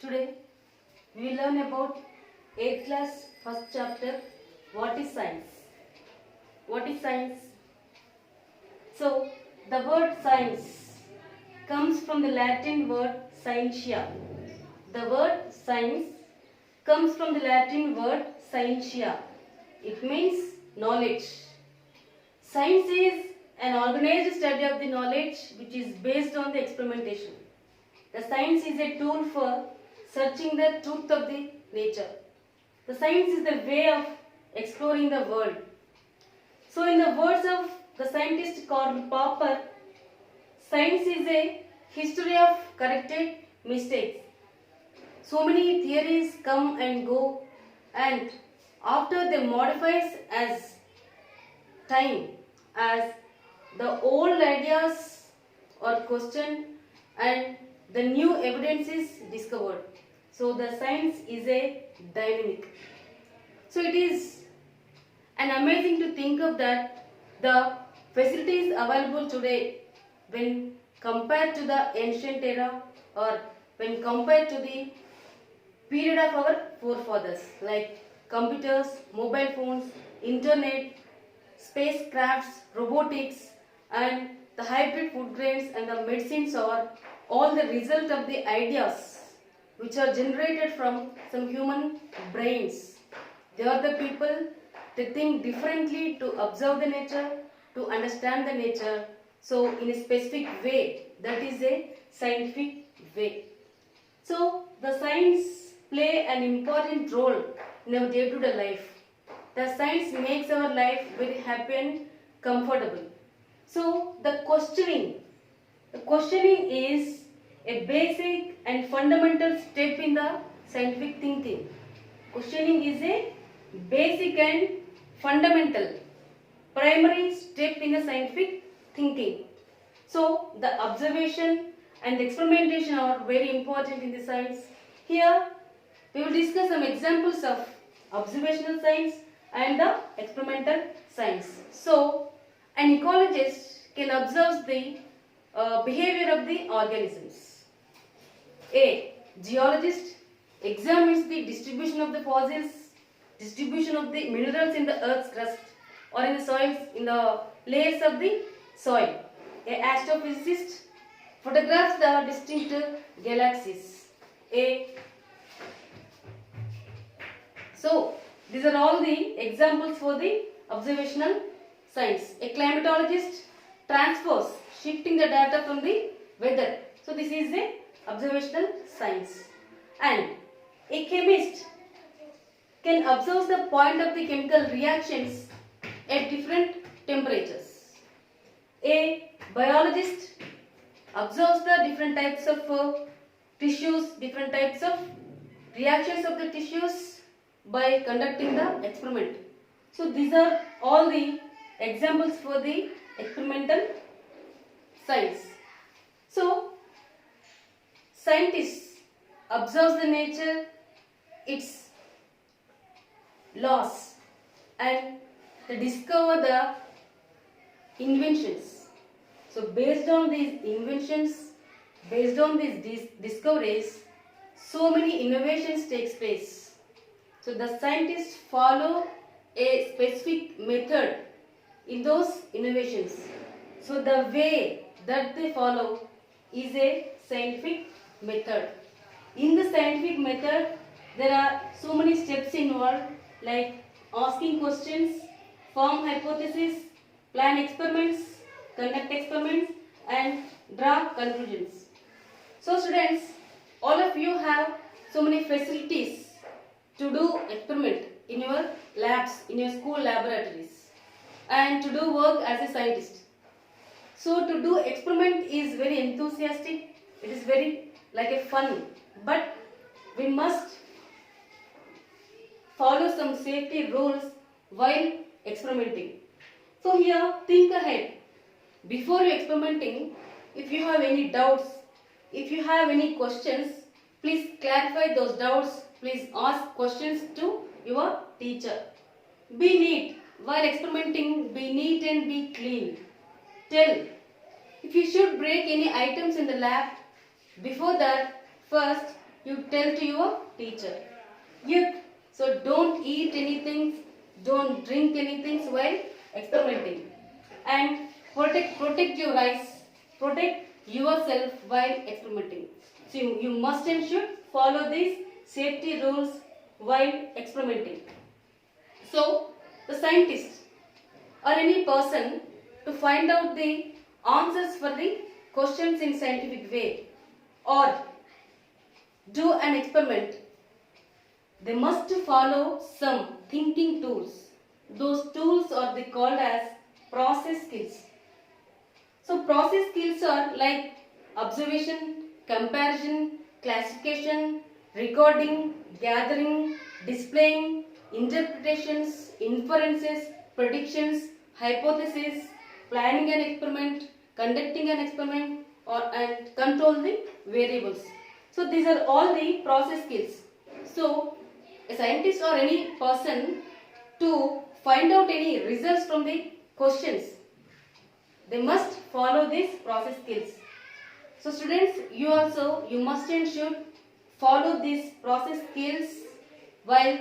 Today we will learn about 8th class first chapter. What is science? What is science? So the word science comes from the Latin word scientia. The word science comes from the Latin word scientia. It means knowledge. Science is an organized study of the knowledge which is based on the experimentation. The science is a tool for searching the truth of the nature. The science is the way of exploring the world. So in the words of the scientist Karl Popper, science is a history of corrected mistakes. So many theories come and go, and after they modifies as time, as the old ideas are questioned and the new evidence is discovered. So the science is a dynamic. So it is an amazing to think of that the facilities available today when compared to the ancient era or when compared to the period of our forefathers, like computers, mobile phones, internet, spacecrafts, robotics, and the hybrid food grains and the medicines are all the result of the ideas which are generated from some human brains. They are the people to think differently, to observe the nature, to understand the nature. So in a specific way, that is a scientific way. So the science play an important role in our day-to-day life. The science makes our life very happy and comfortable. So the questioning is a basic and fundamental step in the scientific thinking. Questioning is a basic and fundamental primary step in the scientific thinking. So the observation and the experimentation are very important in the science. Here we will discuss some examples of observational science and the experimental science. So an ecologist can observe the behavior of the organisms. A geologist examines the distribution of the fossils, distribution of the minerals in the earth's crust or in the soils, in the layers of the soil. A astrophysicist photographs the distinct galaxies. So these are all the examples for the observational science. A climatologist transfers, shifting the data from the weather. So this is a observational science. And a chemist can observe the point of the chemical reactions at different temperatures. A biologist observes the different types of tissues, different types of reactions of the tissues by conducting the experiment. So these are all the examples for the experimental science. So scientists observe the nature, its laws, and they discover the inventions. So based on these inventions, based on these discoveries, so many innovations takes place. So the scientists follow a specific method in those innovations. So the way that they follow is a scientific method. In the scientific method, there are so many steps involved, like asking questions, form hypotheses, plan experiments, conduct experiments, and draw conclusions. So students, all of you have so many facilities to do experiment in your labs, in your school laboratories, and to do work as a scientist. So to do experiment is very enthusiastic, it is very like a fun, but we must follow some safety rules while experimenting. So here, think ahead. Before you experimenting, if you have any doubts, if you have any questions, please clarify those doubts. Please ask questions to your teacher. Be neat. While experimenting, be neat and be clean. Tell if you should break any items in the lab. Before that, first you tell to your teacher. Yuck. So don't eat anything, don't drink anything while experimenting. And protect your eyes, protect yourself while experimenting. So you must and should follow these safety rules while experimenting. So the scientist or any person to find out the answers for the questions in scientific way or do an experiment, they must follow some thinking tools. Those tools are called as process skills. So process skills are like observation, comparison, classification, recording, gathering, displaying, interpretations, inferences, predictions, hypothesis, planning an experiment, conducting an experiment, and control the variables. So these are all the process skills. So a scientist or any person to find out any results from the questions, they must follow these process skills. So students, you must and should follow these process skills while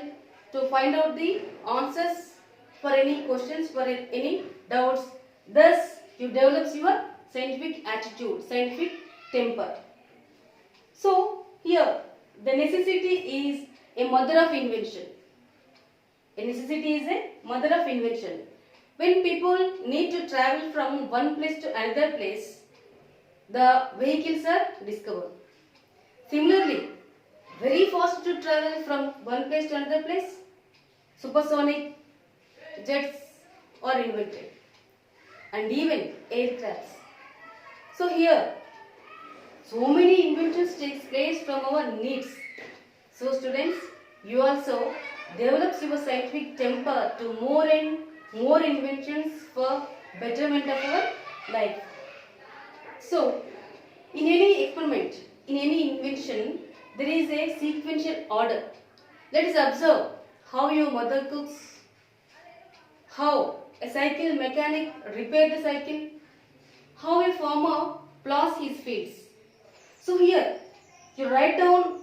to find out the answers for any questions, for any doubts. Thus, you develop your scientific attitude, scientific temper. So, here, the necessity is a mother of invention. A necessity is a mother of invention. When people need to travel from one place to another place, the vehicles are discovered. Similarly, very fast to travel from one place to another place, supersonic jets are invented and even aircrafts. So here, so many inventions takes place from our needs. So students, you also develops your scientific temper to more and more inventions for betterment of our life. So, in any experiment, in any invention, there is a sequential order. Let us observe how your mother cooks, how a cycle mechanic repairs the cycle, how a farmer plows his fields. So here, you write down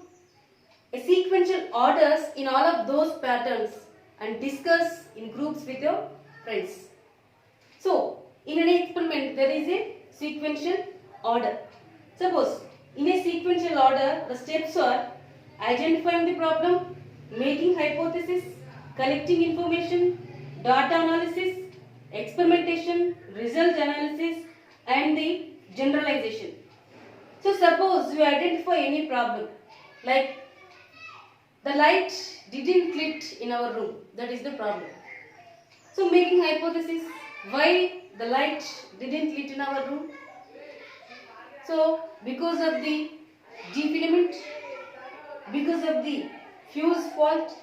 a sequential orders in all of those patterns and discuss in groups with your friends. So, in an experiment, there is a sequential order. Suppose, in a sequential order, the steps are identifying the problem, making hypothesis, collecting information, data analysis, experimentation, result analysis, and the generalization. So, suppose you identify any problem, like the light didn't lit in our room, that is the problem. So, making hypothesis, why the light didn't lit in our room? So, because of the defilament, because of the fuse fault,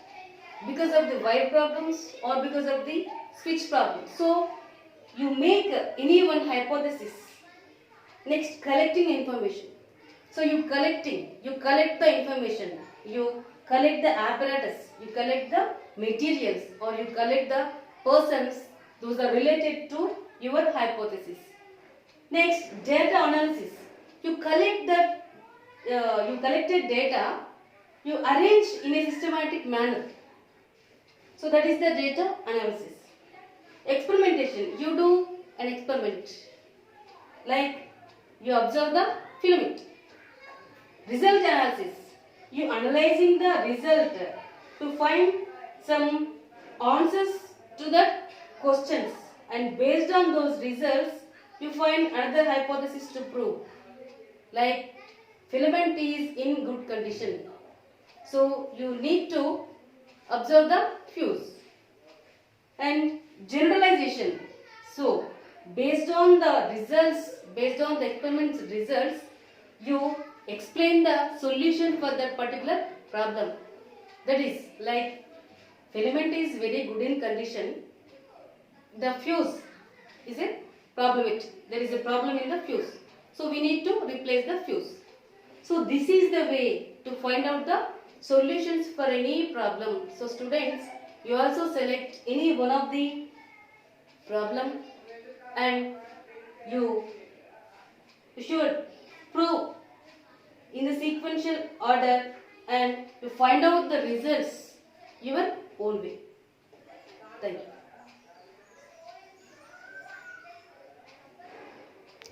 because of the wire problems, or because of the switch problem. So, you make any one hypothesis. Next, collecting information. So, you collect the information, you collect the apparatus, you collect the materials, or you collect the persons, those are related to your hypothesis. Next, data analysis. You collected data, you arrange in a systematic manner. So that is the data analysis. Experimentation. You do an experiment. Like you observe the filament. Result analysis. You analyzing the result to find some answers to the questions, and based on those results you find another hypothesis to prove. Like filament is in good condition. So you need to observe the fuse. And generalization. So based on the results, based on the experiment's results, you explain the solution for that particular problem. That is like filament is very good in condition. The fuse is a problem. There is a problem in the fuse. So we need to replace the fuse. So this is the way to find out the solutions for any problem. So students, you also select any one of the problem and you should prove in the sequential order and you find out the results your own way.